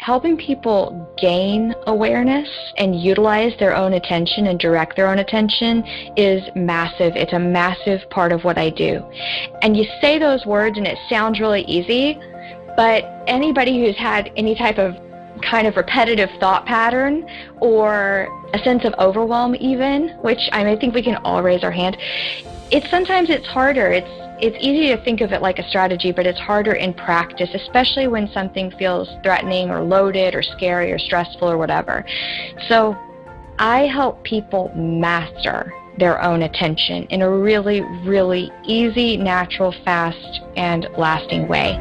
helping people gain awareness and utilize their own attention and direct their own attention is massive. It's a massive part of what I do. And you say those words and it sounds really easy, but anybody who's had any type of kind of repetitive thought pattern or a sense of overwhelm even, which I think we can all raise our hand, sometimes it's harder. It's easy to think of it like a strategy, but it's harder in practice, especially when something feels threatening or loaded or scary or stressful or whatever. So I help people master their own attention in a really, really easy, natural, fast, and lasting way.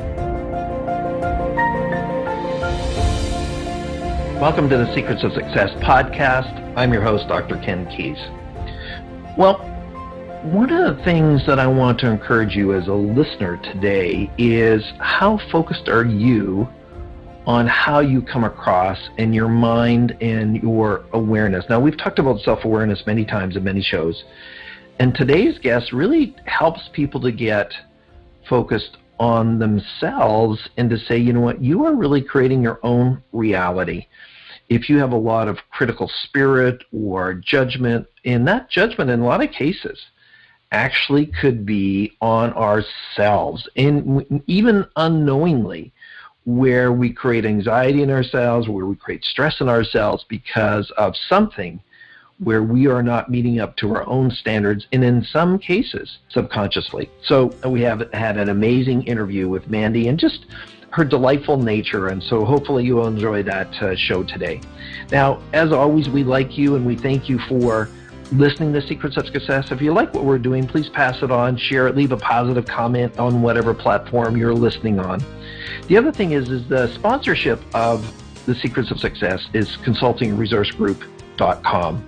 Welcome to the Secrets of Success podcast. I'm your host, Dr. Ken Keys. Well, one of the things that I want to encourage you as a listener today is how focused are you on how you come across in your mind and your awareness. Now, we've talked about self-awareness many times in many shows, and today's guest really helps people to get focused on themselves and to say, you know what, you are really creating your own reality. If you have a lot of critical spirit or judgment, and that judgment in a lot of cases actually could be on ourselves, and even unknowingly, where we create anxiety in ourselves, where we create stress in ourselves because of something where we are not meeting up to our own standards, and in some cases, subconsciously. So we have had an amazing interview with Mandy and just her delightful nature, and so hopefully you will enjoy that show today. Now, as always, we like you and we thank you for listening to Secrets of Success. If you like what we're doing, please pass it on, share it, leave a positive comment on whatever platform you're listening on. The other thing is the sponsorship of the Secrets of Success is consultingresourcegroup.com.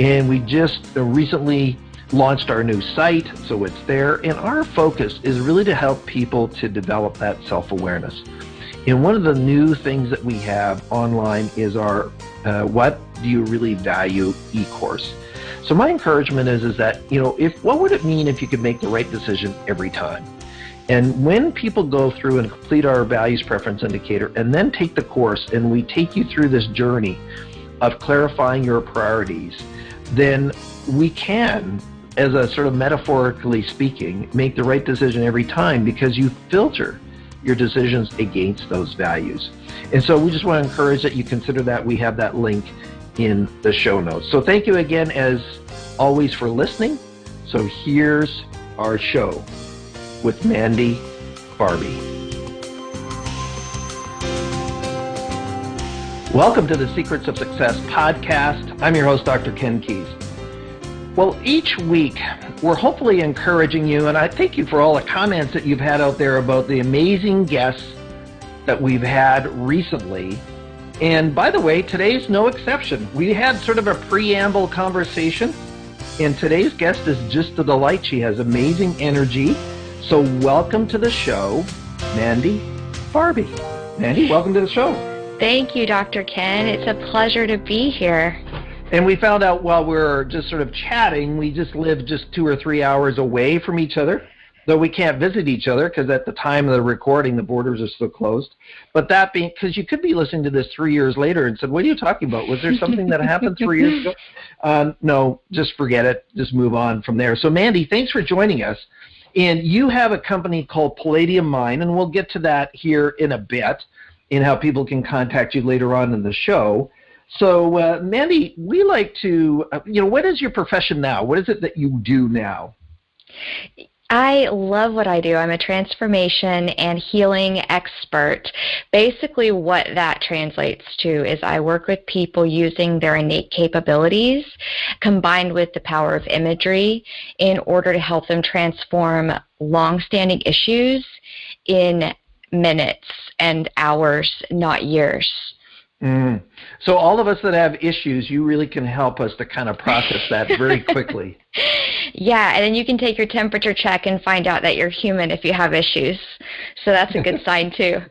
And we just recently launched our new site, so it's there. And our focus is really to help people to develop that self-awareness. And one of the new things that we have online is our What Do You Really Value e-course. So my encouragement is that, what would it mean if you could make the right decision every time? And when people go through and complete our values preference indicator and then take the course and we take you through this journey of clarifying your priorities, then we can, as a sort of metaphorically speaking, make the right decision every time because you filter your decisions against those values. And so we just want to encourage that you consider that. We have that link in the show notes. So thank you again, as always, for listening. So here's our show with Mandy Barbee. Welcome to the Secrets of Success podcast. I'm your host, Dr. Ken Keys. Well, each week we're hopefully encouraging you, and I thank you for all the comments that you've had out there about the amazing guests that we've had recently. And by the way, today's no exception. We had sort of a preamble conversation, and today's guest is just a delight. She has amazing energy. So welcome to the show, Mandy Barbee. Mandy, welcome to the show. Thank you, Dr. Ken. It's a pleasure to be here. And we found out while we were just sort of chatting, we just live just 2 or 3 hours away from each other, though we can't visit each other because at the time of the recording, the borders are still closed. But that being, because you could be listening to this 3 years later and said, what are you talking about? Was there something that happened 3 years ago? No, just forget it. Just move on from there. So Mandy, thanks for joining us. And you have a company called Palladium Mind, and we'll get to that here in a bit and how people can contact you later on in the show. So, Mandy, we like to, what is your profession now? What is it that you do now? I love what I do. I'm a transformation and healing expert. Basically, what that translates to is I work with people using their innate capabilities combined with the power of imagery in order to help them transform long-standing issues in minutes and hours, not years. So all of us that have issues, you really can help us to kind of process that very quickly. Yeah, and then you can take your temperature check and find out that you're human if you have issues. So that's a good sign too.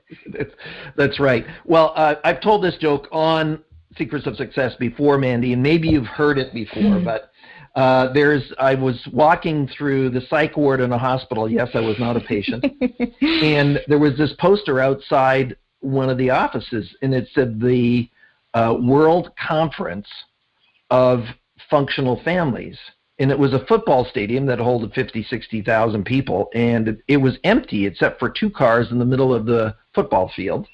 That's right. Well, I've told this joke on Secrets of Success before, Mandy, and maybe you've heard it before, but I was walking through the psych ward in a hospital. Yes, I was not a patient. And there was this poster outside one of the offices, and it said the World Conference of Functional Families. And it was a football stadium that held 50, 60,000 people, and it was empty except for 2 cars in the middle of the football field.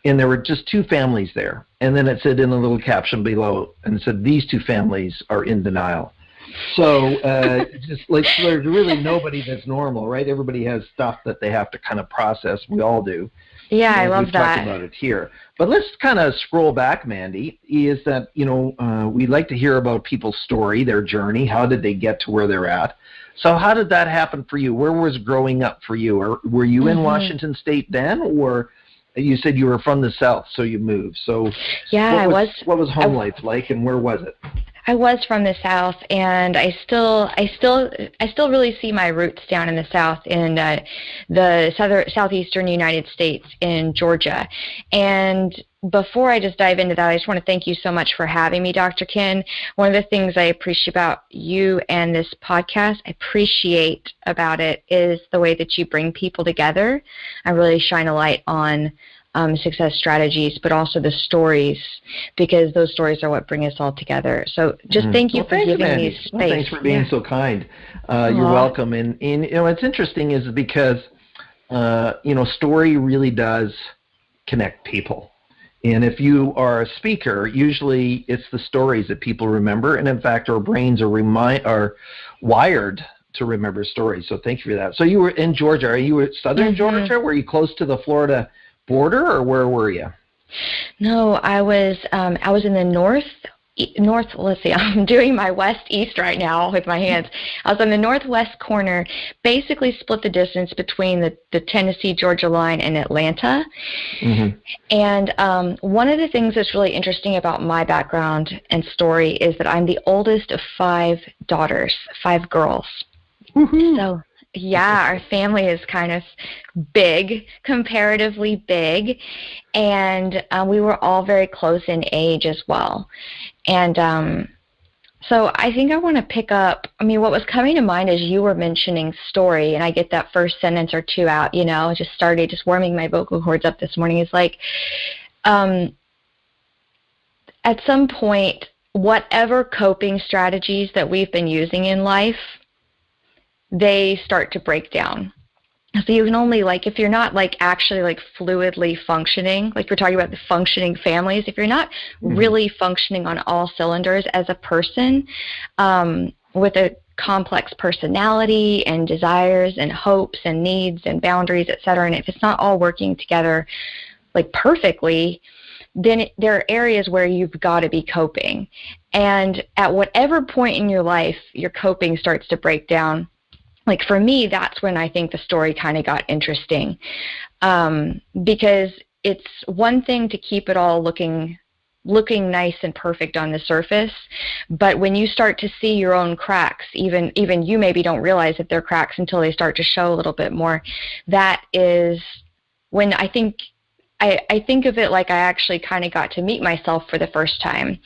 And there were just 2 families there. And then it said in a little caption below, and it said, these 2 families are in denial. So just like there's really nobody that's normal, right? Everybody has stuff that they have to kind of process. We all do. Yeah, I love we've that. Talked about it here. But let's kind of scroll back, Mandy, is that, we'd like to hear about people's story, their journey. How did they get to where they're at? So how did that happen for you? Where was growing up for you? Or were you in Washington State then, or you said you were from the South, so you moved? So yeah, what was home life like, and where was it? I was from the South, and I still really see my roots down in the South, in the southeastern United States, in Georgia. And before I just dive into that, I just want to thank you so much for having me, Dr. Ken. One of the things I appreciate about you and this podcast, about it, is the way that you bring people together. I really shine a light on success strategies, but also the stories, because those stories are what bring us all together. So just thank you for giving me space. Well, thanks for being so kind. You're welcome. And it's interesting is because, story really does connect people. And if you are a speaker, usually it's the stories that people remember. And in fact, our brains are wired to remember stories. So thank you for that. So you were in Georgia. Are you in southern Georgia? Were you close to the Florida border, or where were you? No, I was in the north. Let's see, I'm doing my west-east right now with my hands. I was on the northwest corner, basically split the distance between the Tennessee-Georgia line and Atlanta. And one of the things that's really interesting about my background and story is that I'm the oldest of 5 daughters, 5 girls. So yeah, our family is kind of big, comparatively big, and we were all very close in age as well. And so I think I want to pick up, what was coming to mind as you were mentioning story, and I get that first sentence or 2 out, just warming my vocal cords up this morning, is like, at some point, whatever coping strategies that we've been using in life, they start to break down. So you can only, if you're not actually fluidly functioning, we're talking about the functioning families, if you're not really functioning on all cylinders as a person, with a complex personality and desires and hopes and needs and boundaries, etc., and if it's not all working together perfectly, then there are areas where you've got to be coping. And at whatever point in your life your coping starts to break down, for me, that's when I think the story kind of got interesting, because it's one thing to keep it all looking nice and perfect on the surface, but when you start to see your own cracks, even you maybe don't realize that they're cracks until they start to show a little bit more. That is when I think of it like I actually kind of got to meet myself for the first time.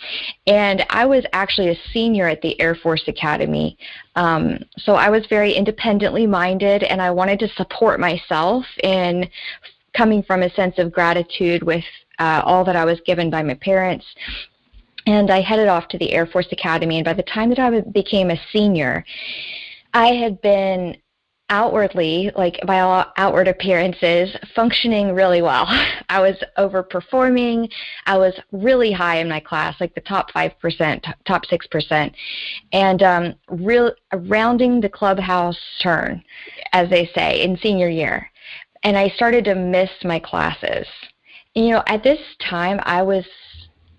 And I was actually a senior at the Air Force Academy. So I was very independently minded, and I wanted to support myself in coming from a sense of gratitude with all that I was given by my parents. And I headed off to the Air Force Academy. And by the time that I became a senior, I had been outwardly, by all outward appearances, functioning really well. I was overperforming. I was really high in my class, the top 5%, top 6%, and rounding the clubhouse turn, as they say, in senior year. And I started to miss my classes. At this time, I was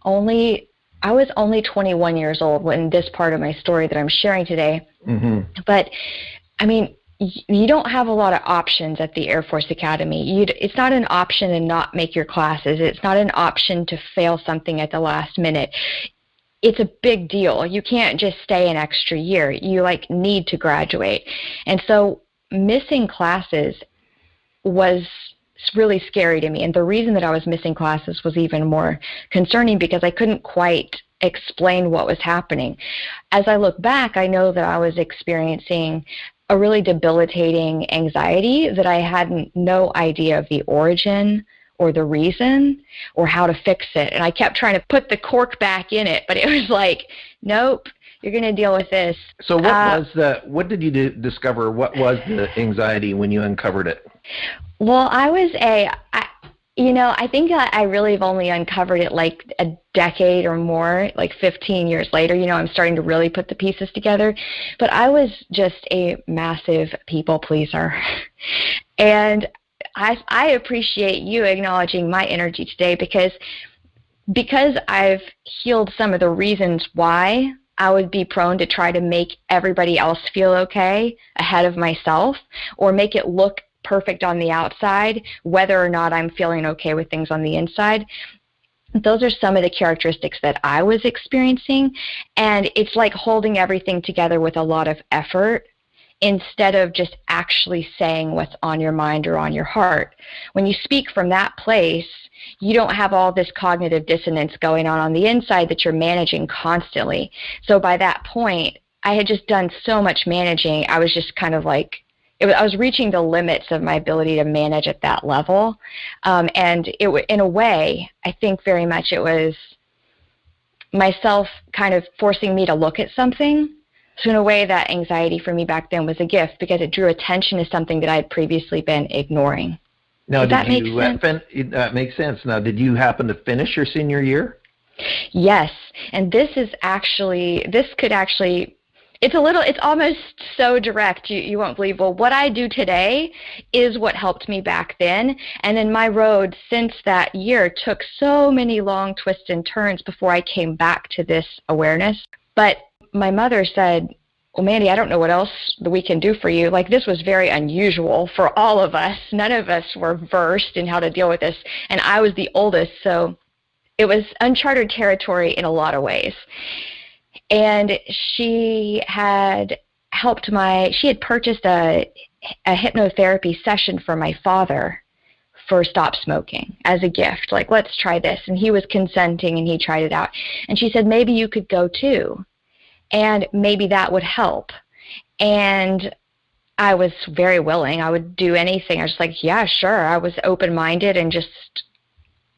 only 21 years old when this part of my story that I'm sharing today. But you don't have a lot of options at the Air Force Academy. It's not an option to not make your classes. It's not an option to fail something at the last minute. It's a big deal. You can't just stay an extra year. You need to graduate. And so missing classes was really scary to me. And the reason that I was missing classes was even more concerning because I couldn't quite explain what was happening. As I look back, I know that I was experiencing a really debilitating anxiety that I had no idea of the origin or the reason or how to fix it. And I kept trying to put the cork back in it, but it was like, nope, you're going to deal with this. So what did you discover? What was the anxiety when you uncovered it? Well, I think I really have only uncovered it like a decade or more, like 15 years later. I'm starting to really put the pieces together. But I was just a massive people pleaser. And I appreciate you acknowledging my energy today because I've healed some of the reasons why I would be prone to try to make everybody else feel okay ahead of myself, or make it look perfect on the outside, whether or not I'm feeling okay with things on the inside. Those are some of the characteristics that I was experiencing, and it's like holding everything together with a lot of effort instead of just actually saying what's on your mind or on your heart. When you speak from that place, you don't have all this cognitive dissonance going on the inside that you're managing constantly. So by that point, I had just done so much managing, I was just kind of like, I was reaching the limits of my ability to manage at that level. And in a way, I think very much it was myself kind of forcing me to look at something. So in a way, that anxiety for me back then was a gift because it drew attention to something that I had previously been ignoring. Now, Does that make sense? That makes sense. Now, did you happen to finish your senior year? Yes, and this could actually, it's almost so direct, you won't believe. Well, what I do today is what helped me back then, and then my road since that year took so many long twists and turns before I came back to this awareness. But my mother said, well, Mandy, I don't know what else we can do for you. Like, this was very unusual for all of us. None of us were versed in how to deal with this, and I was the oldest, so it was uncharted territory in a lot of ways. And she had purchased a hypnotherapy session for my father for stop smoking as a gift. Like, let's try this. And he was consenting and he tried it out. And she said, maybe you could go too. And maybe that would help. And I was very willing. I would do anything. I was like, yeah, sure. I was open-minded and just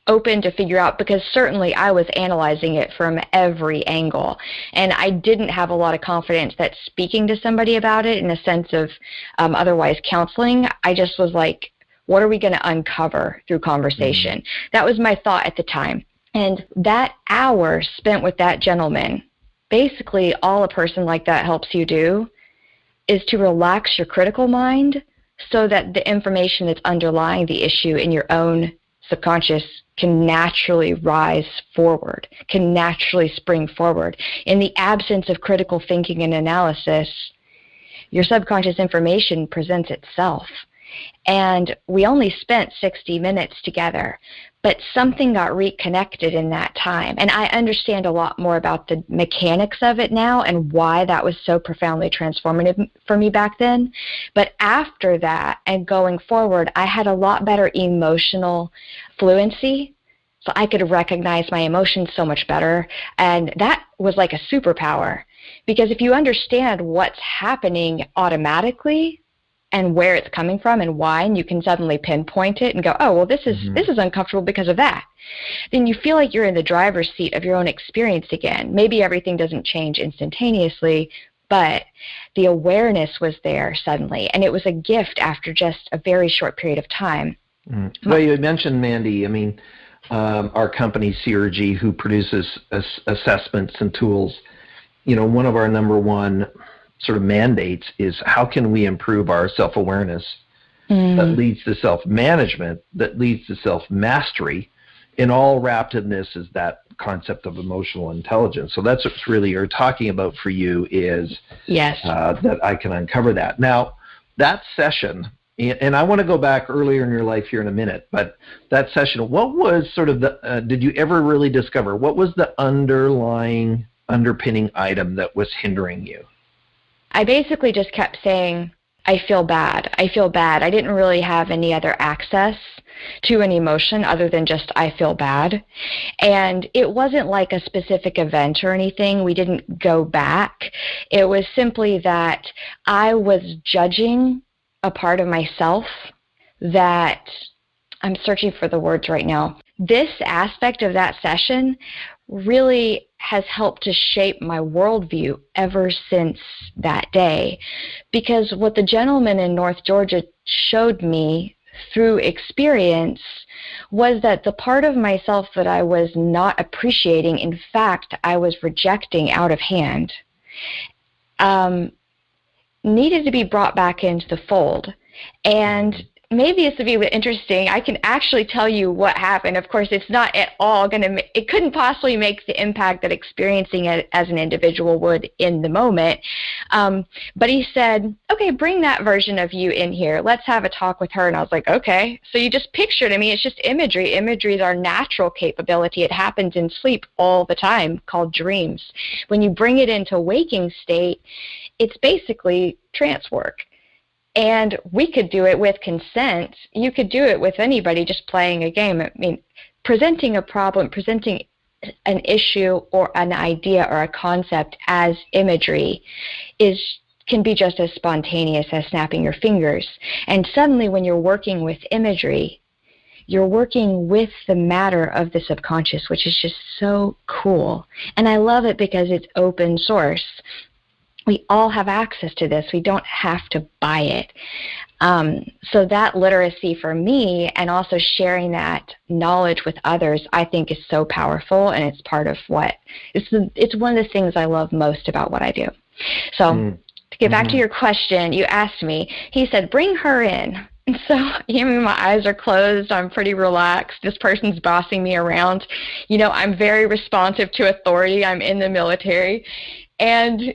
open to figure out, because certainly I was analyzing it from every angle, and I didn't have a lot of confidence that speaking to somebody about it in a sense of otherwise counseling. I just was like, what are we going to uncover through conversation? Mm-hmm. That was my thought at the time. And that hour spent with that gentleman, basically all a person like that helps you do is to relax your critical mind so that the information that's underlying the issue in your own subconscious can naturally rise forward, can naturally spring forward. In the absence of critical thinking and analysis, your subconscious information presents itself. And we only spent 60 minutes together, but something got reconnected in that time. And I understand a lot more about the mechanics of it now and why that was so profoundly transformative for me back then. But after that and going forward, I had a lot better emotional fluency. So I could recognize my emotions so much better. And that was like a superpower. Because if you understand what's happening automatically, and where it's coming from and why, and you can suddenly pinpoint it and go, oh, well, this is uncomfortable because of that. Then you feel like you're in the driver's seat of your own experience again. Maybe everything doesn't change instantaneously, but the awareness was there suddenly, and it was a gift after just a very short period of time. Well, you had mentioned, Mandy, I mean, our company, CRG, who produces assessments and tools, one of our number one sort of mandates is how can we improve our self-awareness that leads to self-management, that leads to self-mastery, and all wrapped in this is that concept of emotional intelligence. So that's what really you're talking about for you is yes. That I can uncover that. Now, that session, and I want to go back earlier in your life here in a minute, but that session, what was sort of did you ever really discover, what was the underpinning item that was hindering you? I basically just kept saying, I feel bad. I feel bad. I didn't really have any other access to an emotion other than just I feel bad. And it wasn't like a specific event or anything. We didn't go back. It was simply that I was judging a part of myself that I'm searching for the words right now. This aspect of that session really has helped to shape my worldview ever since that day. Because what the gentleman in North Georgia showed me through experience was that the part of myself that I was not appreciating, in fact, I was rejecting out of hand, needed to be brought back into the fold. And maybe this would be interesting. I can actually tell you what happened. Of course, it's not at all going to, it couldn't possibly make the impact that experiencing it as an individual would in the moment. But he said, okay, bring that version of you in here. Let's have a talk with her. And I was like, okay. So you just pictured, I mean, it's just imagery. Imagery is our natural capability. It happens in sleep all the time, called dreams. When you bring it into waking state, it's basically trance work. And we could do it with consent. You could do it with anybody just playing a game. I mean, presenting a problem, presenting an issue or an idea or a concept as imagery can be just as spontaneous as snapping your fingers. And suddenly when you're working with imagery, you're working with the matter of the subconscious, which is just so cool. And I love it because it's open source. We all have access to this. We don't have to buy it. So that literacy for me, and also sharing that knowledge with others, I think is so powerful, and it's part of it's one of the things I love most about what I do. So to get back to your question, you asked me, he said, bring her in. And so, my eyes are closed. I'm pretty relaxed. This person's bossing me around. I'm very responsive to authority. I'm in the military. And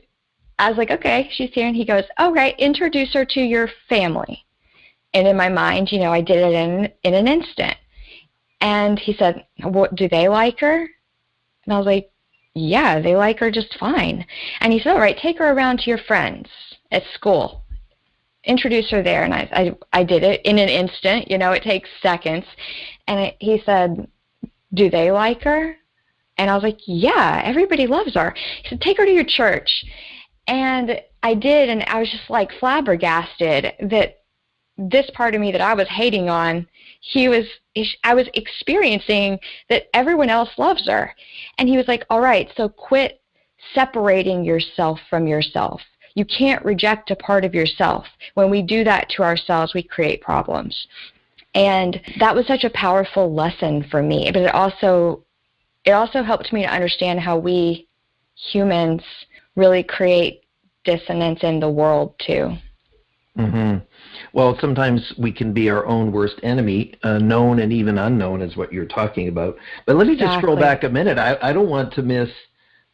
I was like, okay, she's here. And he goes, all right, introduce her to your family. And in my mind, I did it in an instant. And he said, what, do they like her? And I was like, yeah, they like her just fine. And he said, all right, take her around to your friends at school. Introduce her there. And I did it in an instant. It takes seconds. And he said, do they like her? And I was like, yeah, everybody loves her. He said, take her to your church. And I did, and I was just like flabbergasted that this part of me that I was hating on, I was experiencing that everyone else loves her. And he was like, all right, so quit separating yourself from yourself. You can't reject a part of yourself. When we do that to ourselves, we create problems. And that was such a powerful lesson for me. But it also helped me to understand how we humans really create dissonance in the world too. Well, sometimes we can be our own worst enemy, known and even unknown is what you're talking about. But let me just scroll back a minute. I don't want to miss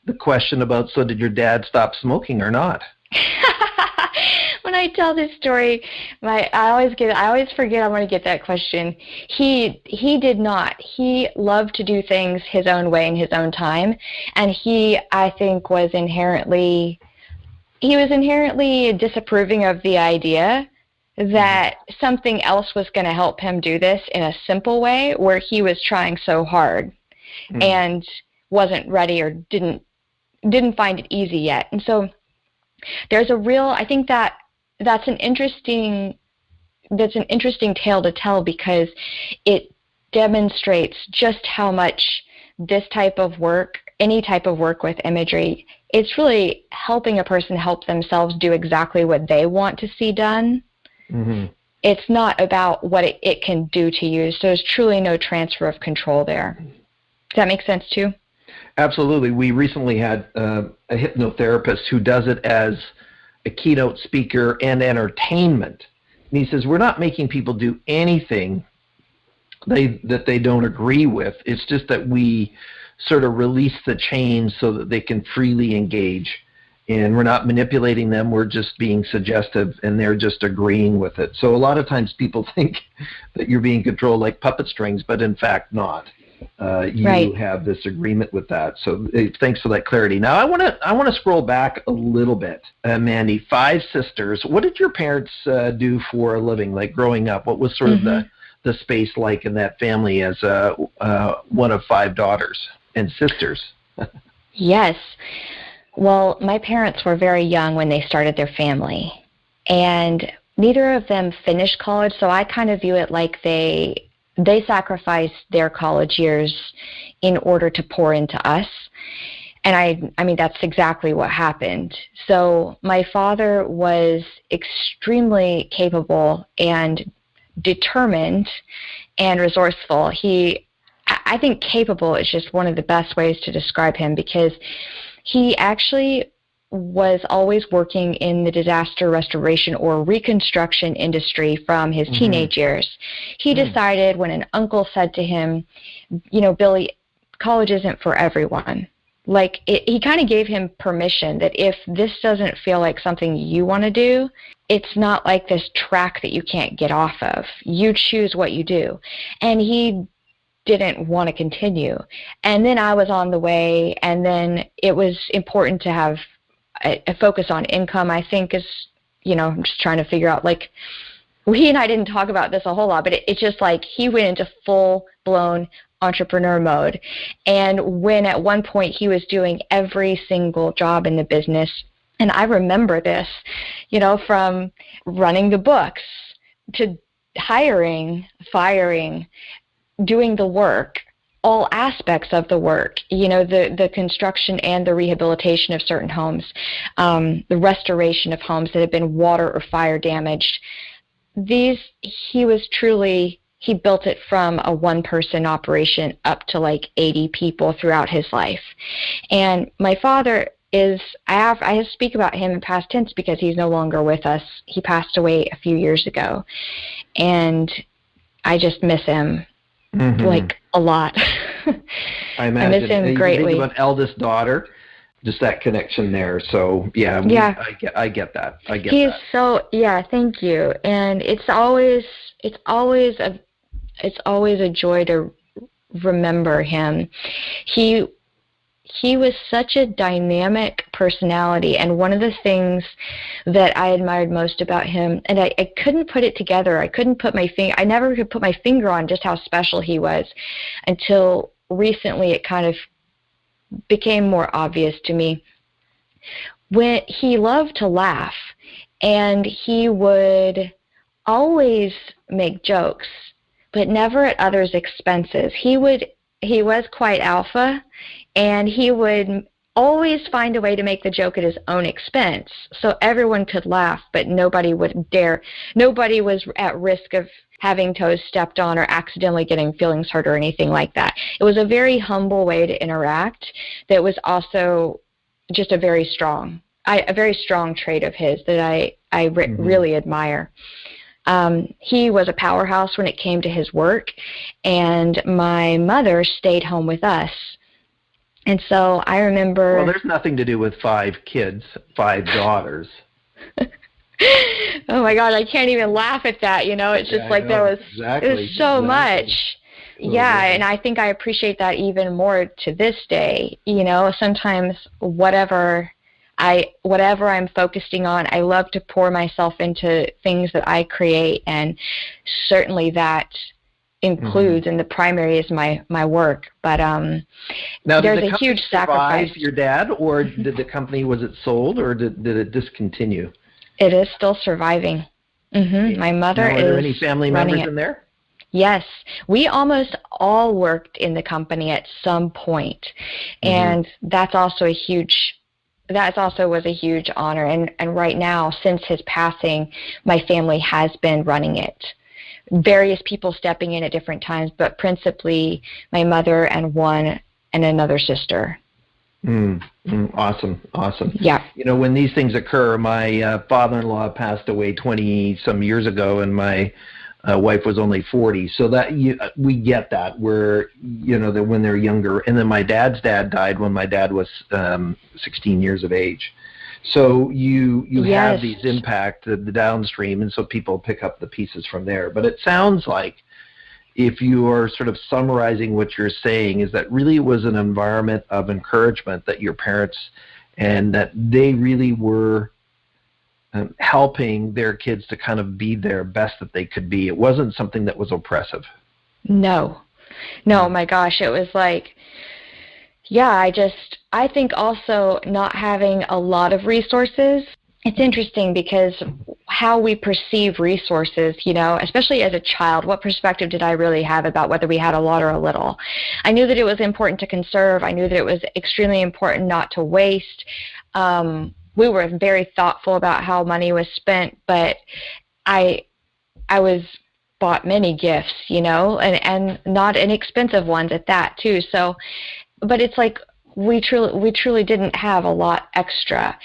the question about, so did your dad stop smoking or not? When I tell this story, I always forget I want to get that question. He did not. He loved to do things his own way in his own time, and I think was inherently disapproving of the idea that something else was going to help him do this in a simple way, where he was trying so hard and wasn't ready or didn't find it easy yet. And so there's I think that's an interesting tale to tell, because it demonstrates just how much this type of work, any type of work with imagery, it's really helping a person help themselves do exactly what they want to see done. It's not about what it can do to you. So there's truly no transfer of control there. Does that make sense too? Absolutely. We recently had a hypnotherapist who does it as a keynote speaker and entertainment. And he says, we're not making people do anything that they don't agree with. It's just that we sort of release the chains so that they can freely engage. And we're not manipulating them. We're just being suggestive, and they're just agreeing with it. So a lot of times people think that you're being controlled like puppet strings, but in fact not. You have this agreement with that. So thanks for that clarity. Now I want to scroll back a little bit, Mandy. 5 sisters. What did your parents do for a living, like growing up? What was sort of the space like in that family as one of 5 daughters and sisters? Yes. Well, my parents were very young when they started their family, and neither of them finished college, so I kind of view it like they they sacrificed their college years in order to pour into us. And I mean, that's exactly what happened. So my father was extremely capable and determined and resourceful. I think capable is just one of the best ways to describe him, because he actually was always working in the disaster restoration or reconstruction industry from his teenage years. He decided when an uncle said to him, you know, Billy, college isn't for everyone. Like, he kind of gave him permission that if this doesn't feel like something you want to do, it's not like this track that you can't get off of. You choose what you do. And he didn't want to continue. And then I was on the way, and then it was important to have a focus on income, I think, is, you know, I'm just trying to figure out, like, he and I didn't talk about this a whole lot, but it's just like he went into full-blown entrepreneur mode. And when at one point he was doing every single job in the business, and I remember this, you know, from running the books to hiring, firing, doing the work, all aspects of the work, you know, the construction and the rehabilitation of certain homes, the restoration of homes that had been water or fire damaged. He built it from a one-person operation up to like 80 people throughout his life. And my father I speak about him in past tense because he's no longer with us. He passed away a few years ago. And I just miss him, like, a lot. I imagine. I miss him greatly. You think about eldest daughter, just that connection there. So yeah, I get that. He's so, yeah, thank you. And it's always a joy to remember him. He was such a dynamic personality, and one of the things that I admired most about him, and I couldn't put it together, I never could put my finger on just how special he was until recently it kind of became more obvious to me. When he loved to laugh, and he would always make jokes, but never at others' expenses. He was quite alpha, and he would always find a way to make the joke at his own expense, so everyone could laugh, but nobody would dare. Nobody was at risk of having toes stepped on or accidentally getting feelings hurt or anything like that. It was a very humble way to interact that was also just a very strong trait of his that I really admire. He was a powerhouse when it came to his work, and my mother stayed home with us. And so I remember... Well, there's nothing to do with 5 kids, 5 daughters. Oh my God, I can't even laugh at that, you know? It's just it was so much. Yeah, and I think I appreciate that even more to this day. You know, sometimes whatever I'm focusing on, I love to pour myself into things that I create, and certainly that includes, and the primary is my work. But now, there's a huge sacrifice. Your dad, or did the company, was it sold, or did it discontinue? It is still surviving. My mother is. Are there any family members in there? Yes, we almost all worked in the company at some point, and that's also was a huge honor. And right now, since his passing, my family has been running it. Various people stepping in at different times, but principally my mother and another sister. Awesome. Yeah. You know, when these things occur, my father-in-law passed away 20-some years ago, and my wife was only 40. So that we get that, where, you know, that when they're younger. And then my dad's dad died when my dad was 16 years of age. So you have these impact, the downstream, and so people pick up the pieces from there. But it sounds like, if you are sort of summarizing what you're saying, is that really was an environment of encouragement that your parents, and that they really were helping their kids to kind of be their best that they could be. It wasn't something that was oppressive. No, my gosh, it was like, yeah, I think also not having a lot of resources. It's interesting because how we perceive resources, especially as a child. What perspective did I really have about whether we had a lot or a little? I knew that it was important to conserve. I knew that it was extremely important not to waste. We were very thoughtful about how money was spent, but I was bought many gifts, and not inexpensive ones at that too. So, but it's like we truly didn't have a lot extra.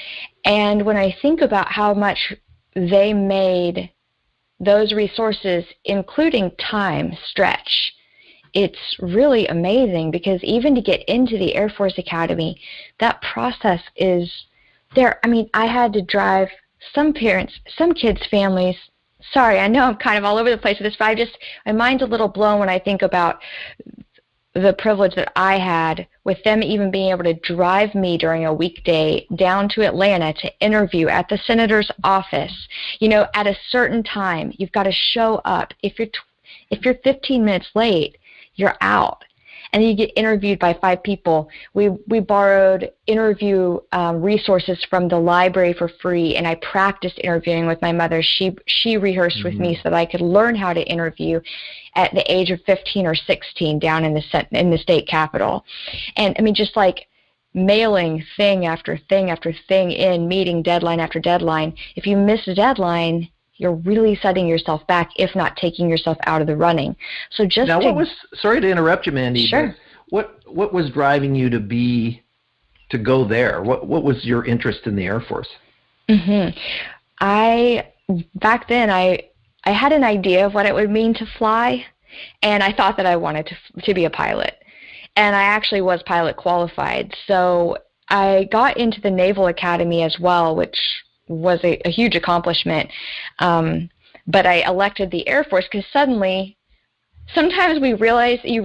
And when I think about how much they made those resources, including time, stretch, it's really amazing, because even to get into the Air Force Academy, that process is there. I mean, I had to drive some kids' families. Sorry, I know I'm kind of all over the place with this, but my mind's a little blown when I think about the privilege that I had with them even being able to drive me during a weekday down to Atlanta to interview at the senator's office. At a certain time, you've got to show up. If you're 15 minutes late, you're out. And then you get interviewed by 5 people. We borrowed interview resources from the library for free, and I practiced interviewing with my mother. She rehearsed with me so that I could learn how to interview at the age of 15 or 16 down in the state capitol. And I mean, just like mailing thing after thing after thing in, meeting deadline after deadline. If you miss a deadline, you're really setting yourself back, if not taking yourself out of the running. So just now, sorry to interrupt you, Mandy. Sure. What was driving you to go there? What was your interest in the Air Force? Back then I had an idea of what it would mean to fly, and I thought that I wanted to be a pilot. And I actually was pilot qualified. So I got into the Naval Academy as well, which was a huge accomplishment. But I elected the Air Force because suddenly, sometimes you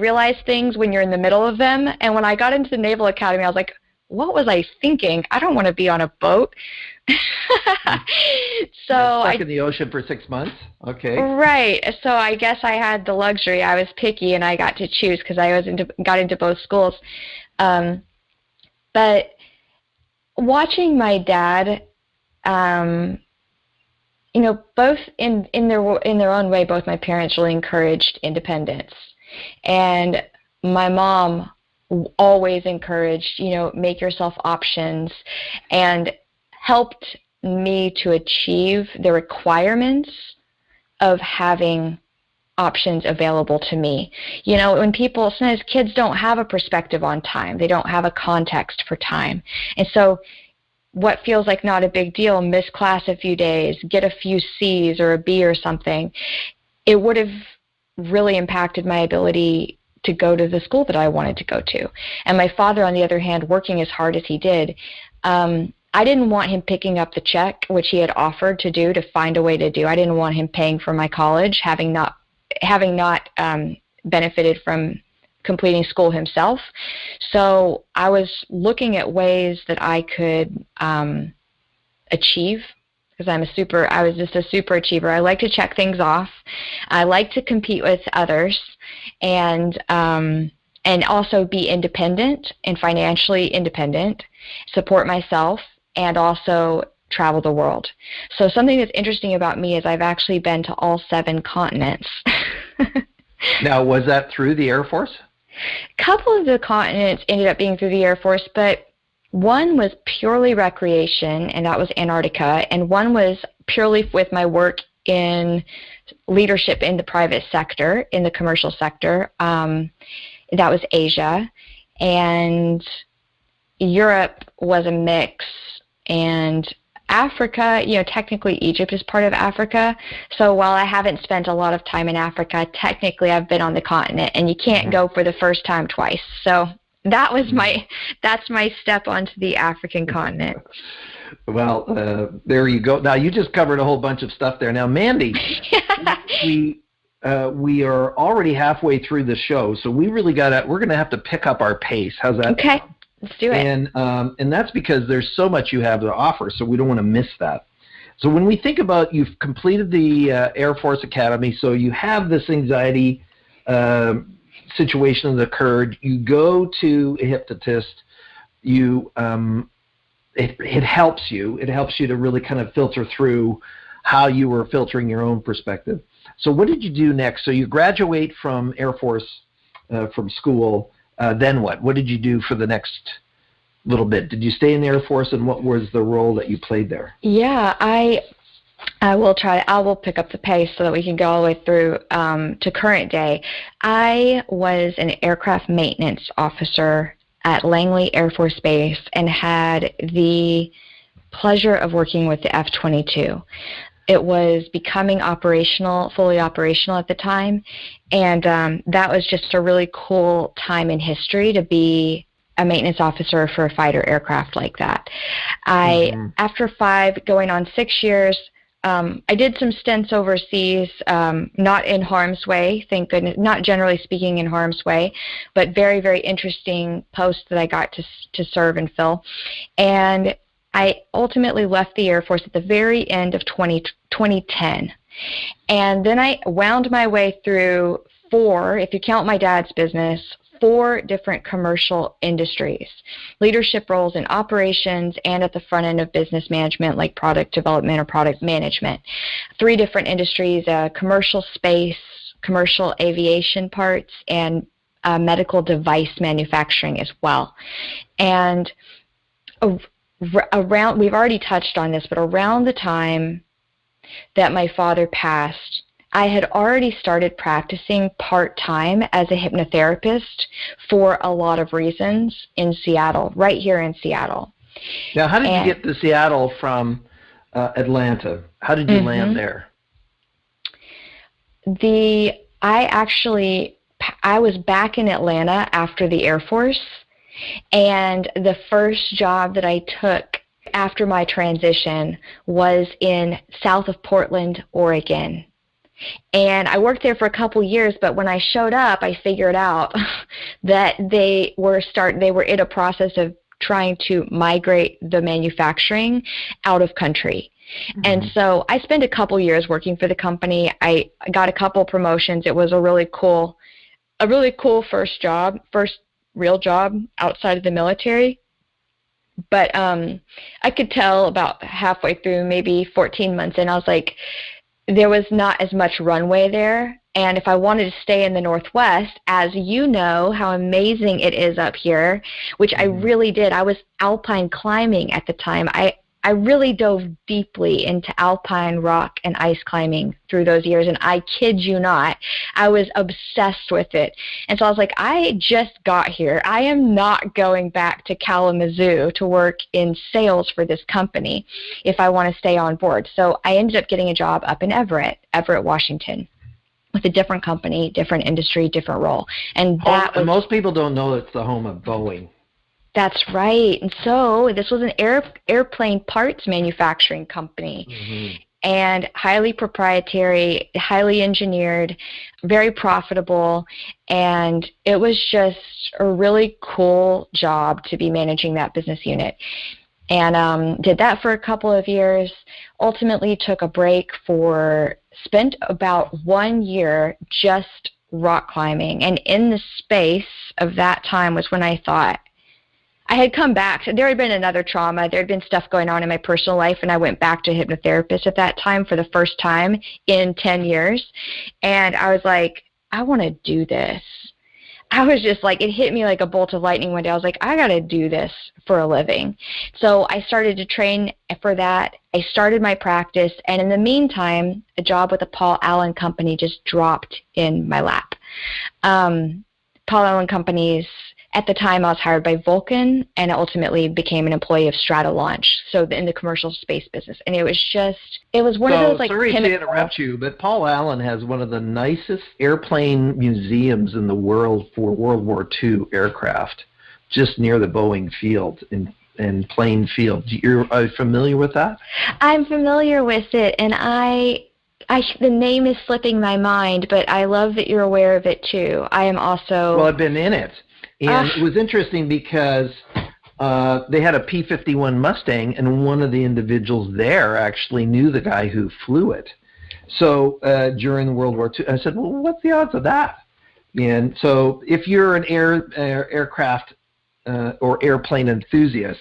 realize things when you're in the middle of them. And when I got into the Naval Academy, I was like, what was I thinking? I don't want to be on a boat. So stuck in the ocean for 6 months? Okay. Right. So I guess I had the luxury. I was picky and I got to choose because I got into both schools. But watching my dad, both in their own way, both my parents really encouraged independence. And my mom always encouraged, make yourself options, and helped me to achieve the requirements of having options available to me. When sometimes kids don't have a perspective on time, they don't have a context for time. And so what feels like not a big deal, miss class a few days, get a few C's or a B or something, it would have really impacted my ability to go to the school that I wanted to go to. And my father, on the other hand, working as hard as he did, I didn't want him picking up the check, which he had offered to find a way to do. I didn't want him paying for my college, having not benefited from completing school himself. So I was looking at ways that I could achieve, because I was just a super achiever. I like to check things off. I like to compete with others, and also be independent and financially independent, support myself, and also travel the world. So something that's interesting about me is I've actually been to all 7 continents. Now, was that through the Air Force? A couple of the continents ended up being through the Air Force, but one was purely recreation, and that was Antarctica, and one was purely with my work in leadership in the private sector, in the commercial sector. That was Asia, and Europe was a mix, and Africa, technically Egypt is part of Africa. So while I haven't spent a lot of time in Africa, technically I've been on the continent, and you can't go for the first time twice. So that's my step onto the African continent. Well, there you go. Now you just covered a whole bunch of stuff there. Now, Mandy, we are already halfway through the show, so we're going to have to pick up our pace. How's that? Okay. Let's do it. And that's because there's so much you have to offer, so we don't want to miss that. So when we think about, you've completed the Air Force Academy, so you have this anxiety situation that occurred. You go to a hypnotist. It helps you. It helps you to really kind of filter through how you were filtering your own perspective. So what did you do next? So you graduate from Air Force, from school. Then what? What did you do for the next little bit? Did you stay in the Air Force, and what was the role that you played there? Yeah, I will pick up the pace so that we can go all the way through to current day. I was an aircraft maintenance officer at Langley Air Force Base and had the pleasure of working with the F-22. It was becoming operational, fully operational at the time, and that was just a really cool time in history to be a maintenance officer for a fighter aircraft like that. After 5, going on 6 years, I did some stints overseas, not in harm's way, thank goodness, not generally speaking in harm's way, but very, very interesting posts that I got to serve and fill. And I ultimately left the Air Force at the very end of 2010. And then I wound my way through 4, if you count my dad's business, 4 different commercial industries, leadership roles in operations and at the front end of business management like product development or product management. 3 different industries, commercial space, commercial aviation parts, and medical device manufacturing as well. And around, we've already touched on this, but around the time that my father passed, I had already started practicing part-time as a hypnotherapist for a lot of reasons in Seattle, right here in Seattle. Now, how did you get to Seattle from Atlanta? How did you land there? I was back in Atlanta after the Air Force, and the first job that I took after my transition was in south of Portland, Oregon. And I worked there for a couple years, but when I showed up, I figured out that they were in a process of trying to migrate the manufacturing out of country. And so I spent a couple years working for the company. I got a couple promotions. It was a really cool first real job outside of the military. But I could tell about halfway through, maybe 14 months in, I was like, there was not as much runway there. And if I wanted to stay in the Northwest, as you know how amazing it is up here, which I really did. I was alpine climbing at the time. I really dove deeply into alpine rock and ice climbing through those years, and I kid you not, I was obsessed with it. And so I was like, I just got here. I am not going back to Kalamazoo to work in sales for this company if I want to stay on board. So I ended up getting a job up in Everett, Washington, with a different company, different industry, different role. And most people don't know it's the home of Boeing. That's right. And so this was an airplane parts manufacturing company, and highly proprietary, highly engineered, very profitable, and it was just a really cool job to be managing that business unit. And did that for a couple of years, ultimately took a break spent about 1 year just rock climbing. And in the space of that time was when I thought, I had come back. There had been another trauma. There had been stuff going on in my personal life, and I went back to hypnotherapist at that time for the first time in 10 years. And I was like, I want to do this. I was just like, it hit me like a bolt of lightning one day. I was like, I got to do this for a living. So I started to train for that. I started my practice, and in the meantime, a job with the Paul Allen Company just dropped in my lap. Paul Allen Company's, at the time, I was hired by Vulcan and ultimately became an employee of Strata Launch, so in the commercial space business. And it was one of those like... Sorry to interrupt you, but Paul Allen has one of the nicest airplane museums in the world for World War II aircraft, just near the Boeing field in Plain Field. Are you familiar with that? I'm familiar with it, and the name is slipping my mind, but I love that you're aware of it too. I am also... Well, I've been in it. And it was interesting because they had a P-51 Mustang, and one of the individuals there actually knew the guy who flew it. So during World War II, I said, well, what's the odds of that? And so if you're an aircraft or airplane enthusiast,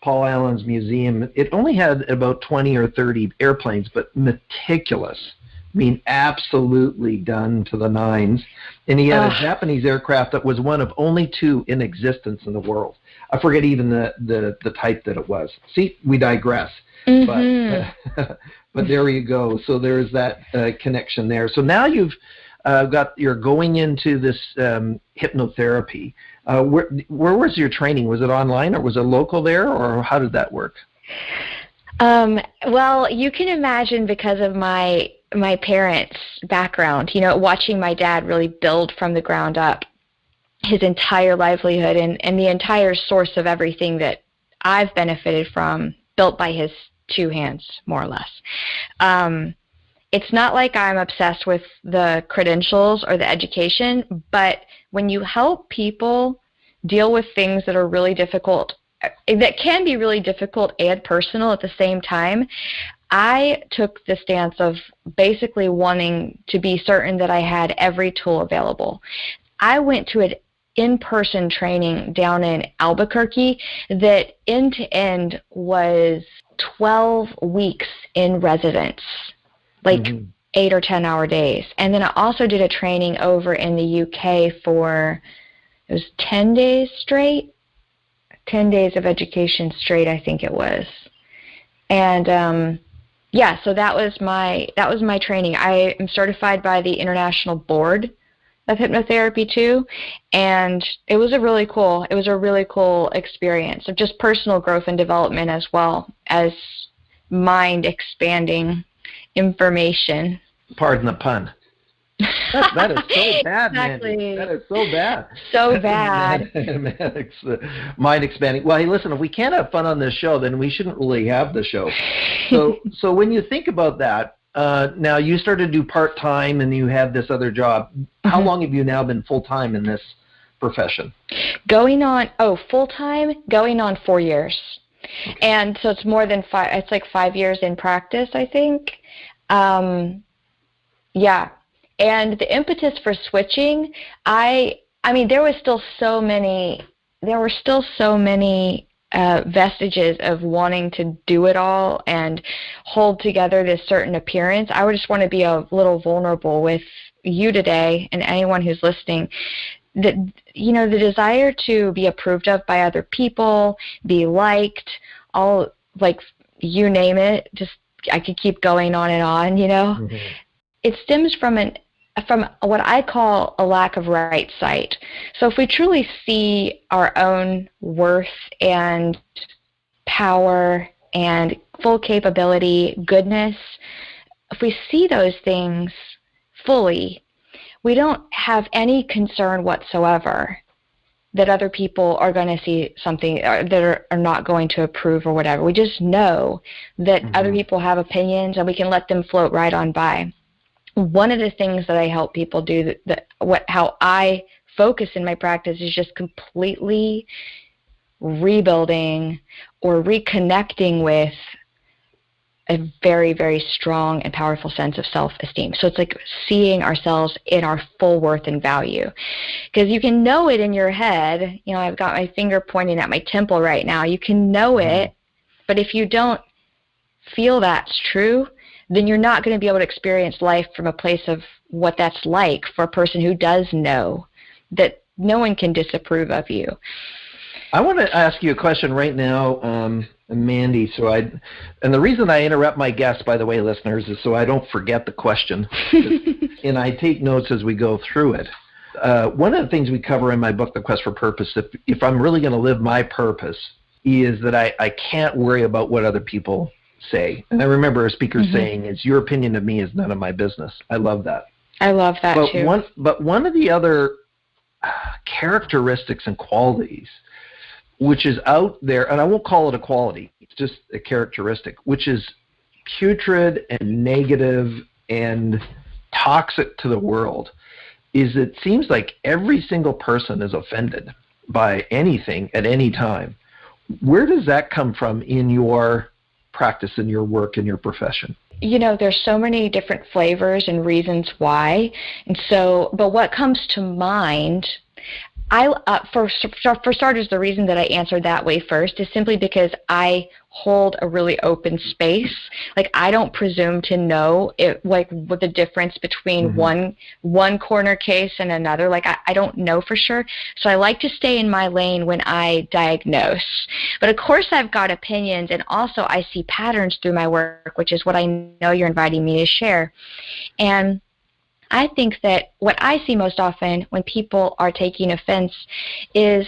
Paul Allen's museum. It only had about 20 or 30 airplanes, but meticulous. I mean, absolutely done to the nines. And he had a Japanese aircraft that was one of only 2 in existence in the world. I forget even the type that it was. See, we digress. Mm-hmm. But there you go. So there's that connection there. So now you're going into this hypnotherapy. Where was your training? Was it online, or was it local there, or how did that work? Well, you can imagine, because of my parents' background, watching my dad really build from the ground up his entire livelihood and the entire source of everything that I've benefited from, built by his 2 hands, more or less. It's not like I'm obsessed with the credentials or the education, but when you help people deal with things that are really difficult, that can be really difficult and personal at the same time, I took the stance of basically wanting to be certain that I had every tool available. I went to an in-person training down in Albuquerque that end-to-end was 12 weeks in residence, like 8 or 10 hour days. And then I also did a training over in the UK for, it was 10 days straight, 10 days of education straight, I think it was. And yeah, so that was my training. I am certified by the International Board of Hypnotherapy too, and it was a really cool experience of just personal growth and development, as well as mind expanding information. Pardon the pun. That is so bad, exactly. Mandy. That is so bad. So bad. Mind expanding. Well, hey, listen, if we can't have fun on this show, then we shouldn't really have the show. So when you think about that, now you started to do part-time and you had this other job. How long have you now been full-time in this profession? Full-time, going on 4 years. Okay. And so it's more than 5, it's like 5 years in practice, I think. Yeah. And the impetus for switching, I mean, there were still so many vestiges of wanting to do it all and hold together this certain appearance. I would just want to be a little vulnerable with you today and anyone who's listening. That, the desire to be approved of by other people, be liked, all, like, you name it, just, I could keep going on and on, Mm-hmm. It stems from what I call a lack of right sight. So if we truly see our own worth and power and full capability, goodness, if we see those things fully, we don't have any concern whatsoever that other people are going to see something that are not going to approve or whatever. We just know that other people have opinions and we can let them float right on by. One of the things that I help people do, how I focus in my practice, is just completely rebuilding or reconnecting with a very, very strong and powerful sense of self-esteem. So it's like seeing ourselves in our full worth and value. Because you can know it in your head. I've got my finger pointing at my temple right now. You can know it, but if you don't feel that's true, then you're not going to be able to experience life from a place of what that's like for a person who does know that no one can disapprove of you. I want to ask you a question right now, Mandy. And the reason I interrupt my guests, by the way, listeners, is so I don't forget the question. And I take notes as we go through it. One of the things we cover in my book, The Quest for Purpose, if I'm really going to live my purpose, is that I can't worry about what other people say. And I remember a speaker saying, "It's your opinion of me is none of my business." I love that. I love that too. One of the other characteristics and qualities, which is out there, and I won't call it a quality, it's just a characteristic, which is putrid and negative and toxic to the world, is it seems like every single person is offended by anything at any time. Where does that come from in your practice, in your work, in your profession? There's so many different flavors and reasons why. And so, but what comes to mind, For starters, the reason that I answered that way first is simply because I hold a really open space. Like, I don't presume to know what the difference between one corner case and another. Like, I don't know for sure. So I like to stay in my lane when I diagnose. But of course, I've got opinions, and also I see patterns through my work, which is what I know you're inviting me to share. And I think that what I see most often when people are taking offense is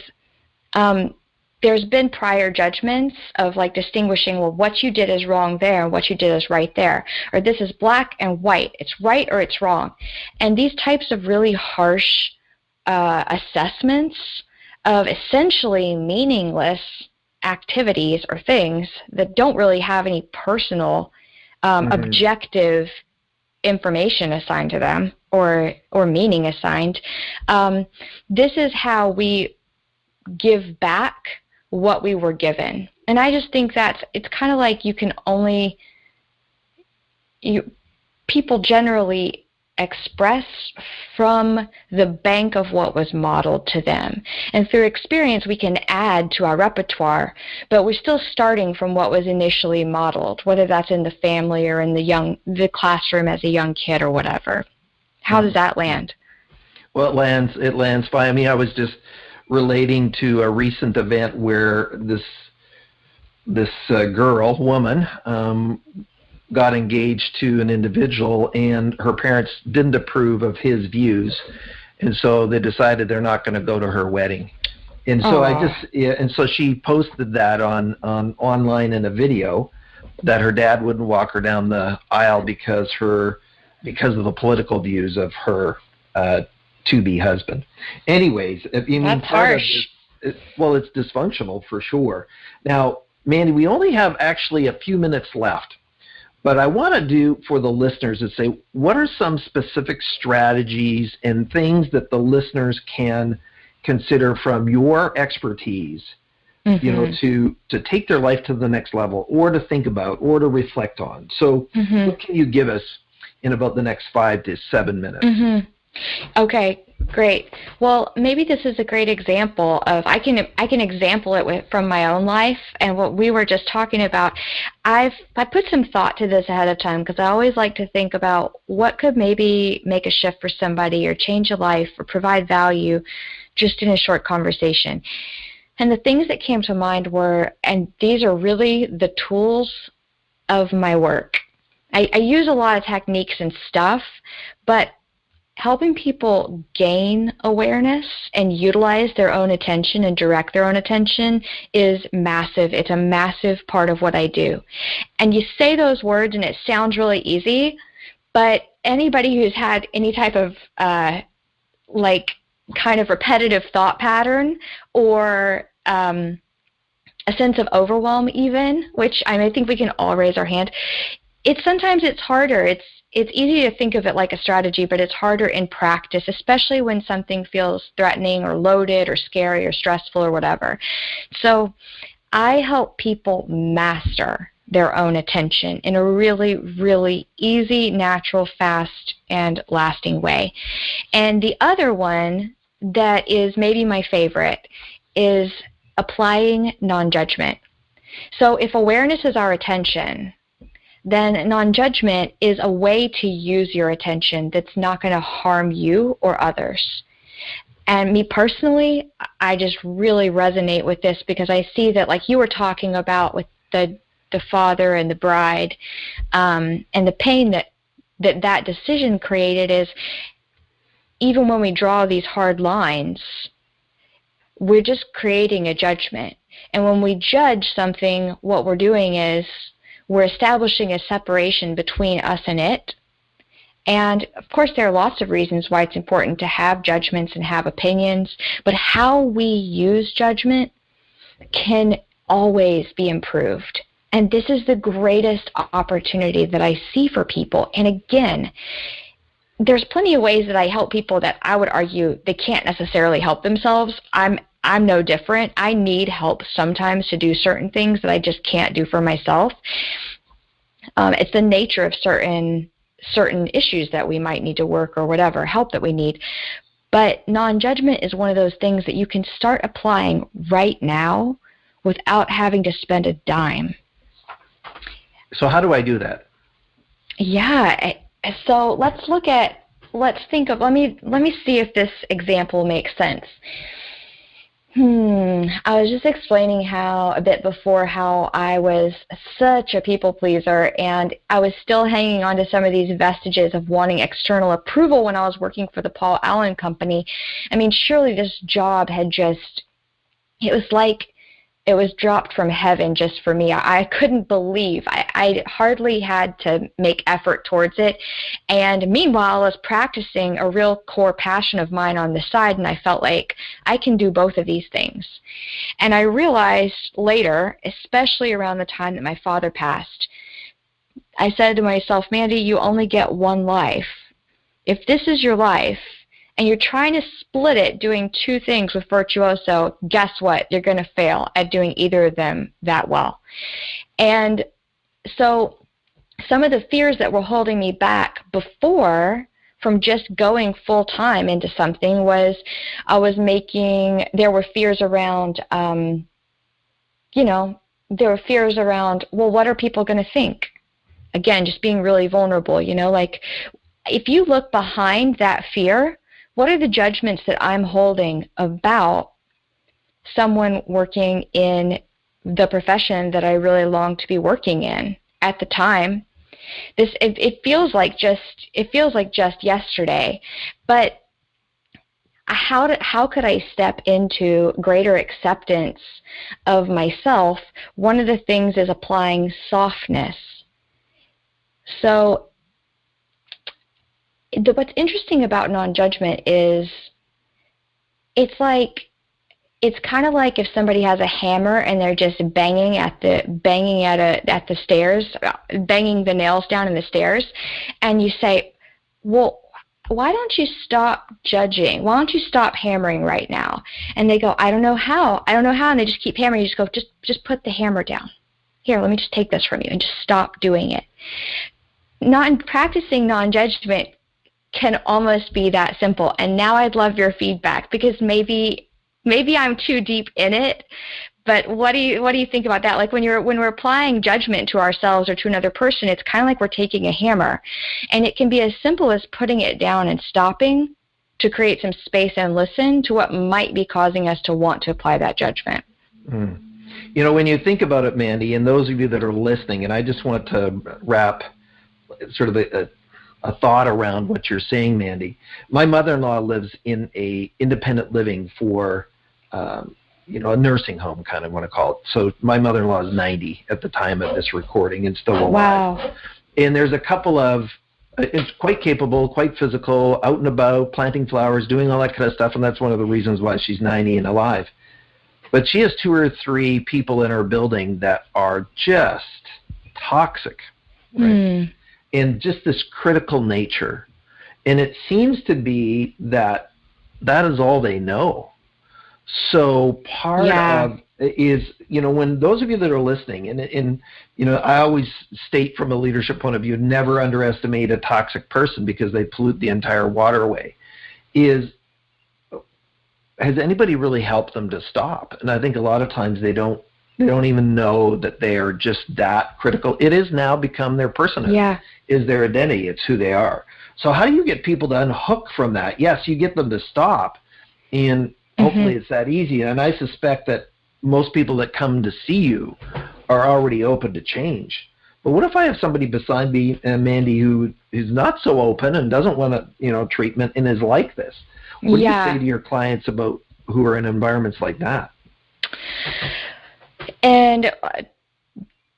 there's been prior judgments of, like, distinguishing, well, what you did is wrong there and what you did is right there. Or this is black and white. It's right or it's wrong. And these types of really harsh assessments of essentially meaningless activities or things that don't really have any personal objective information assigned to them or meaning assigned. This is how we give back what we were given. And I just think it's kind of like people generally express from the bank of what was modeled to them. And through experience, we can add to our repertoire, but we're still starting from what was initially modeled, whether that's in the family or in the classroom as a young kid or whatever. How does that land? Well, it lands fine. I mean, I was just relating to a recent event where this woman, got engaged to an individual, and her parents didn't approve of his views, and so they decided they're not going to go to her wedding. And so and so she posted that on online in a video, that her dad wouldn't walk her down the aisle because of the political views of her to-be husband. Anyways, that's harsh. It's dysfunctional for sure. Now, Mandy, we only have actually a few minutes left. But I want to do for the listeners is say, what are some specific strategies and things that the listeners can consider from your expertise, to take their life to the next level, or to think about, or to reflect on? So what can you give us in about the next 5 to 7 minutes? Okay, great. Well, maybe this is a great example of, I can example it from my own life and what we were just talking about. I put some thought to this ahead of time, because I always like to think about what could maybe make a shift for somebody or change a life or provide value just in a short conversation. And the things that came to mind were, and these are really the tools of my work. I use a lot of techniques and stuff, but helping people gain awareness and utilize their own attention and direct their own attention is massive. It's a massive part of what I do. And you say those words and it sounds really easy, but anybody who's had any type of kind of repetitive thought pattern or a sense of overwhelm even, which I think we can all raise our hand, sometimes it's harder. It's easy to think of it like a strategy, but it's harder in practice, especially when something feels threatening or loaded or scary or stressful or whatever. So I help people master their own attention in a really, really easy, natural, fast, and lasting way. And the other one that is maybe my favorite is applying non-judgment. So if awareness is our attention, then non-judgment is a way to use your attention that's not going to harm you or others. And me personally, I just really resonate with this, because I see that, like you were talking about with the father and the bride, and the pain that decision created, is even when we draw these hard lines, we're just creating a judgment. And when we judge something, what we're doing is we're establishing a separation between us and it. And of course, there are lots of reasons why it's important to have judgments and have opinions, but how we use judgment can always be improved. And this is the greatest opportunity that I see for people. And again, there's plenty of ways that I help people that I would argue they can't necessarily help themselves. I'm no different. I need help sometimes to do certain things that I just can't do for myself. It's the nature of certain issues that we might need to work or whatever, help that we need. But non-judgment is one of those things that you can start applying right now without having to spend a dime. So how do I do that? Yeah. So let me see if this example makes sense. I was just explaining a bit before how I was such a people pleaser, and I was still hanging on to some of these vestiges of wanting external approval when I was working for the Paul Allen Company. I mean, surely this job it was like it was dropped from heaven just for me. I couldn't believe. I hardly had to make effort towards it. And meanwhile, I was practicing a real core passion of mine on the side, and I felt like I can do both of these things. And I realized later, especially around the time that my father passed, I said to myself, Mandy, you only get one life. If this is your life, and you're trying to split it doing two things with Virtuoso, guess what? You're going to fail at doing either of them that well. And so some of the fears that were holding me back before from just going full time into something was there were fears around, well, what are people going to think? Again, just being really vulnerable, like if you look behind that fear, what are the judgments that I'm holding about someone working in the profession that I really long to be working in at the time? It feels like just yesterday, but how could I step into greater acceptance of myself? One of the things is applying softness. So what's interesting about non-judgment is it's kind of like if somebody has a hammer and they're just banging the stairs, banging the nails down in the stairs, and you say, well, why don't you stop judging? Why don't you stop hammering right now? And they go, I don't know how, and they just keep hammering. You just go, just put the hammer down. Here, let me just take this from you, and just stop doing it. Practicing non-judgment can almost be that simple. And now I'd love your feedback, because maybe I'm too deep in it, but what do you think about that? Like when we're applying judgment to ourselves or to another person, it's kind of like we're taking a hammer, and it can be as simple as putting it down and stopping to create some space and listen to what might be causing us to want to apply that judgment. When you think about it, Mandy, and those of you that are listening, and I just want to wrap sort of a thought around what you're saying, Mandy. My mother-in-law lives in a independent living for, a nursing home, kind of want to call it. So my mother-in-law is 90 at the time of this recording and still alive. Wow. And there's a couple of, it's quite capable, quite physical, out and about, planting flowers, doing all that kind of stuff, and that's one of the reasons why she's 90 and alive. But she has 2 or 3 people in her building that are just toxic, right? And just this critical nature. And it seems to be that is all they know. So part of is, when those of you that are listening, and I always state from a leadership point of view, never underestimate a toxic person because they pollute the entire waterway, has anybody really helped them to stop? And I think a lot of times they don't even know that they are just that critical. It has now become their personhood. Yeah. Is their identity. It's who they are. So how do you get people to unhook from that? Yes, you get them to stop, and hopefully it's that easy. And I suspect that most people that come to see you are already open to change. But what if I have somebody beside me, Mandy, who is not so open and doesn't want treatment and is like this? What do you say to your clients about who are in environments like that? And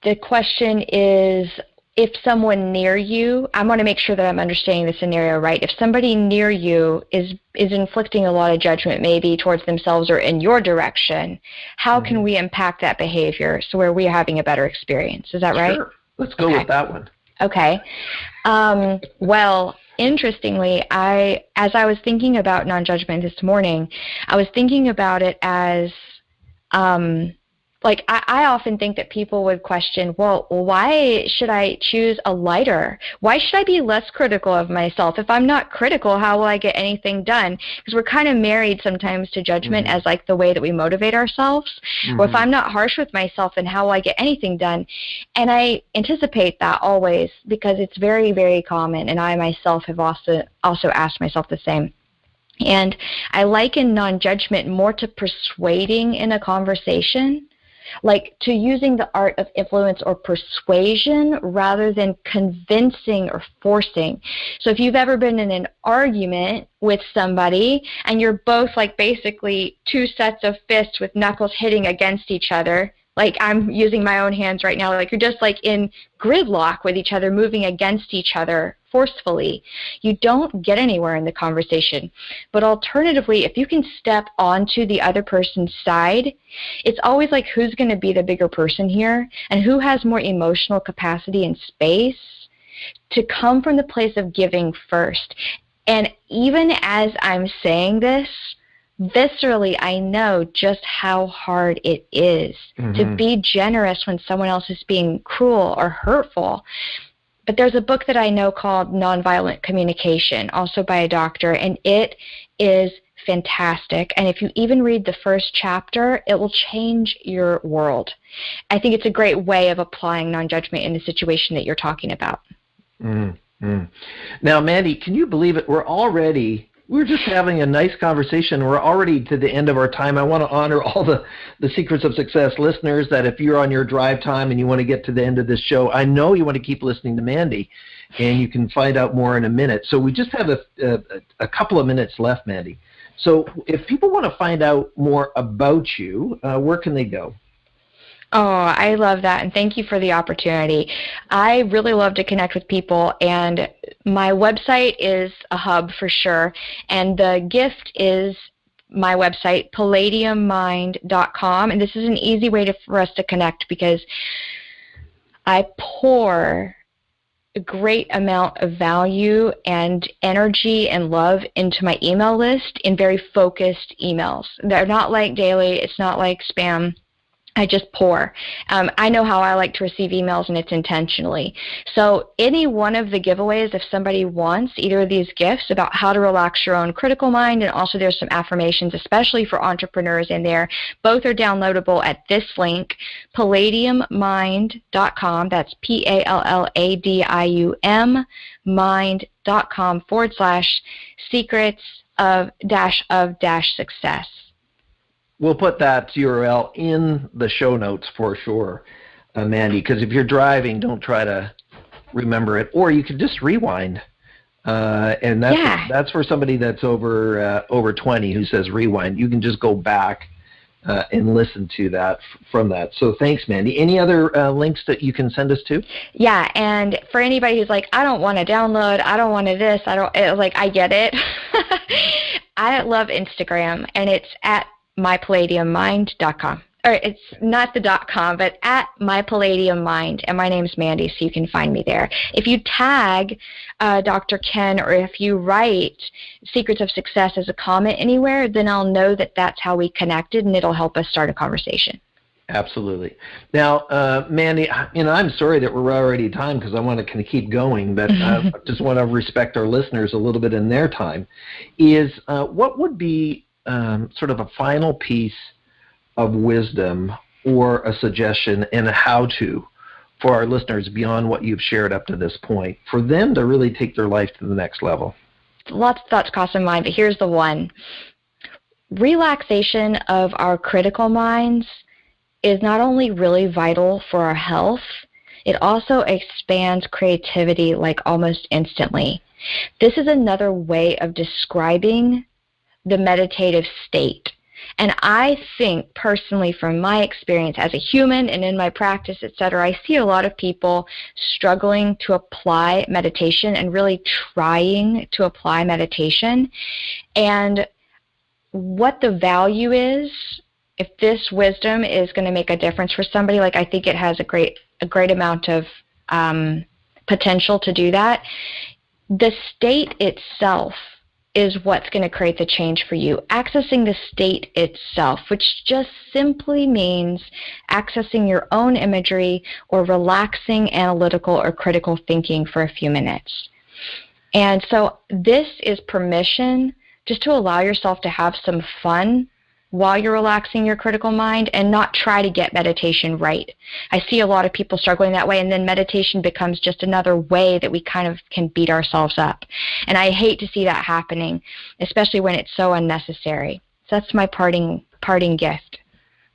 the question is, if someone near you, I want to make sure that I'm understanding the scenario right. If somebody near you is inflicting a lot of judgment, maybe towards themselves or in your direction, how can we impact that behavior so where we're having a better experience? Is that right? Sure. Let's go with that one. Okay. Well, interestingly, as I was thinking about non-judgment this morning, I was thinking about it as like I often think that people would question, well, why should I choose a lighter? Why should I be less critical of myself? If I'm not critical, how will I get anything done? Because we're kind of married sometimes to judgment as like the way that we motivate ourselves. Well, if I'm not harsh with myself, then how will I get anything done? And I anticipate that always, because it's very, very common, and I myself have also asked myself the same. And I liken non-judgment more to persuading in a conversation, like to using the art of influence or persuasion rather than convincing or forcing. So if you've ever been in an argument with somebody and you're both like basically two sets of fists with knuckles hitting against each other, like I'm using my own hands right now, like you're just like in gridlock with each other, moving against each other forcefully, you don't get anywhere in the conversation. But alternatively, if you can step onto the other person's side, it's always like, who's going to be the bigger person here, and who has more emotional capacity and space to come from the place of giving first. And even as I'm saying this, viscerally, I know just how hard it is to be generous when someone else is being cruel or hurtful. But there's a book that I know called Nonviolent Communication, also by a doctor, and it is fantastic. And if you even read the first chapter, it will change your world. I think it's a great way of applying non-judgment in the situation that you're talking about. Now, Mandy, can you believe it? We're just having a nice conversation. We're already to the end of our time. I want to honor all the Secrets of Success listeners, that if you're on your drive time and you want to get to the end of this show, I know you want to keep listening to Mandy, and you can find out more in a minute. So we just have a couple of minutes left, Mandy. So if people want to find out more about you, where can they go? Oh, I love that, and thank you for the opportunity. I really love to connect with people, and my website is a hub for sure, and the gift is my website, palladiummind.com, and this is an easy way for us to connect, because I pour a great amount of value and energy and love into my email list in very focused emails. They're not like daily, it's not like spam. I just pour. I know how I like to receive emails, and it's intentionally. So any one of the giveaways, if somebody wants either of these gifts about how to relax your own critical mind, and also there's some affirmations, especially for entrepreneurs in there, both are downloadable at this link, palladiummind.com. That's PALLADIUM mind.com/secrets of success. We'll put that URL in the show notes for sure, Mandy, because if you're driving, don't try to remember it, or you could just rewind. And that's for somebody that's over 20 who says rewind. You can just go back and listen to that from that. So thanks, Mandy. Any other links that you can send us to? Yeah, and for anybody who's like, I don't want to download, I don't want to this, I get it. I love Instagram, and it's at mypalladiummind.com. Or it's not the .com, but at mypalladiummind, and my name's Mandy, so you can find me there. If you tag Dr. Ken, or if you write Secrets of Success as a comment anywhere, then I'll know that that's how we connected, and it'll help us start a conversation. Absolutely. Now, Mandy, I'm sorry that we're already at time, because I want to kind of keep going, but I just want to respect our listeners a little bit in their time. What would be sort of a final piece of wisdom or a suggestion and a how-to for our listeners beyond what you've shared up to this point, for them to really take their life to the next level? Lots of thoughts crossing my mind, but here's the one. Relaxation of our critical minds is not only really vital for our health, it also expands creativity like almost instantly. This is another way of describing the meditative state. And I think personally, from my experience as a human and in my practice, etc., I see a lot of people struggling to apply meditation and really trying to apply meditation. And what the value is, if this wisdom is going to make a difference for somebody, like I think it has a great amount of potential to do that. The state itself is what's going to create the change for you. Accessing the state itself, which just simply means accessing your own imagery or relaxing analytical or critical thinking for a few minutes. And so this is permission just to allow yourself to have some fun while you're relaxing your critical mind and not try to get meditation right. I see a lot of people struggling that way, and then meditation becomes just another way that we kind of can beat ourselves up. And I hate to see that happening, especially when it's so unnecessary. So that's my parting gift.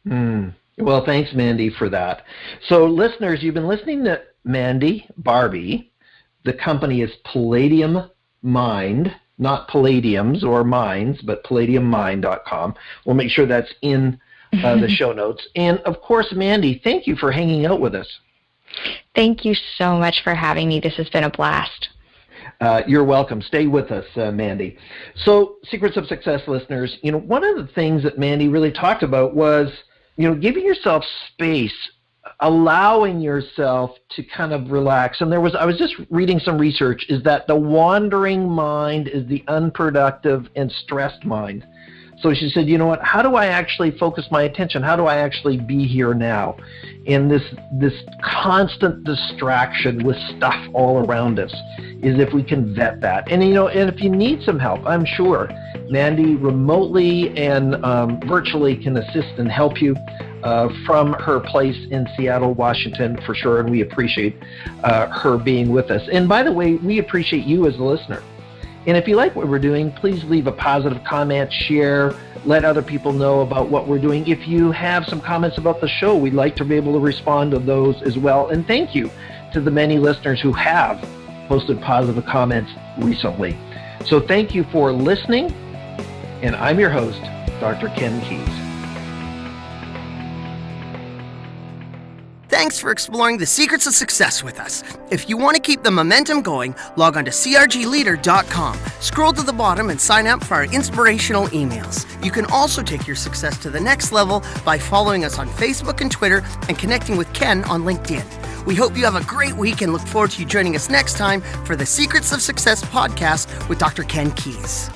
Well, thanks, Mandy, for that. So listeners, you've been listening to Mandy Barbee. The company is Palladium Mind, not Palladiums or Minds, but palladiummind.com. We'll make sure that's in the show notes. And, of course, Mandy, thank you for hanging out with us. Thank you so much for having me. This has been a blast. You're welcome. Stay with us, Mandy. So, Secrets of Success listeners, one of the things that Mandy really talked about was, giving yourself space, allowing yourself to kind of relax. And I was just reading some research, is that the wandering mind is the unproductive and stressed mind. So she said, how do I actually focus my attention? How do I actually be here now? In this constant distraction with stuff all around us, is if we can vet that. And and if you need some help, I'm sure Mandy remotely and virtually can assist and help you from her place in Seattle, Washington, for sure, and we appreciate her being with us. And by the way, we appreciate you as a listener. And if you like what we're doing, please leave a positive comment, share, let other people know about what we're doing. If you have some comments about the show, we'd like to be able to respond to those as well. And thank you to the many listeners who have posted positive comments recently. So thank you for listening, and I'm your host, Dr. Ken Keys. Thanks for exploring the secrets of success with us. If you want to keep the momentum going, log on to crgleader.com. Scroll to the bottom and sign up for our inspirational emails. You can also take your success to the next level by following us on Facebook and Twitter and connecting with Ken on LinkedIn. We hope you have a great week and look forward to you joining us next time for the Secrets of Success podcast with Dr. Ken Keys.